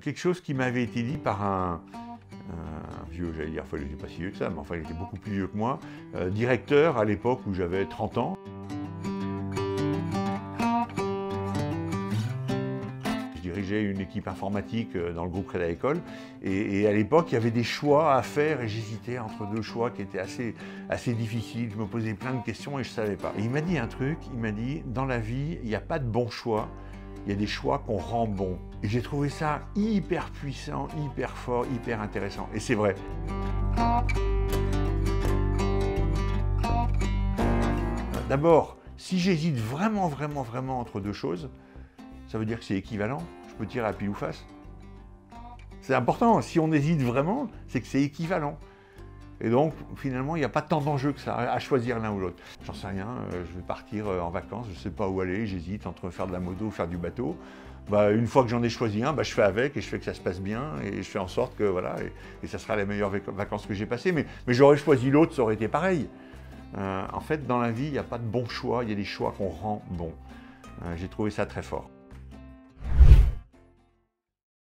Quelque chose qui m'avait été dit par un vieux, j'allais dire, enfin il n'était pas si vieux que ça, mais enfin il était beaucoup plus vieux que moi, directeur à l'époque où j'avais 30 ans. Je dirigeais une équipe informatique dans le groupe Crédit Agricole et à l'époque il y avait des choix à faire et j'hésitais entre deux choix qui étaient assez difficiles. Je me posais plein de questions et je ne savais pas. Et il m'a dit un truc, il m'a dit dans la vie il n'y a pas de bon choix. Il y a des choix qu'on rend bons. Et j'ai trouvé ça hyper puissant, hyper fort, hyper intéressant. Et c'est vrai. D'abord, si j'hésite vraiment entre deux choses, ça veut dire que c'est équivalent. Je peux tirer à pile ou face. C'est important. Si on hésite vraiment, c'est que c'est équivalent. Et donc, finalement, il n'y a pas tant d'enjeux que ça à choisir l'un ou l'autre. J'en sais rien, je vais partir en vacances, je ne sais pas où aller, j'hésite entre faire de la moto ou faire du bateau. Une fois que j'en ai choisi un, je fais avec et je fais que ça se passe bien et je fais en sorte que voilà, et ça sera les meilleures vacances que j'ai passées. Mais j'aurais choisi l'autre, ça aurait été pareil. En fait, dans la vie, il n'y a pas de bon choix, il y a des choix qu'on rend bons. J'ai trouvé ça très fort.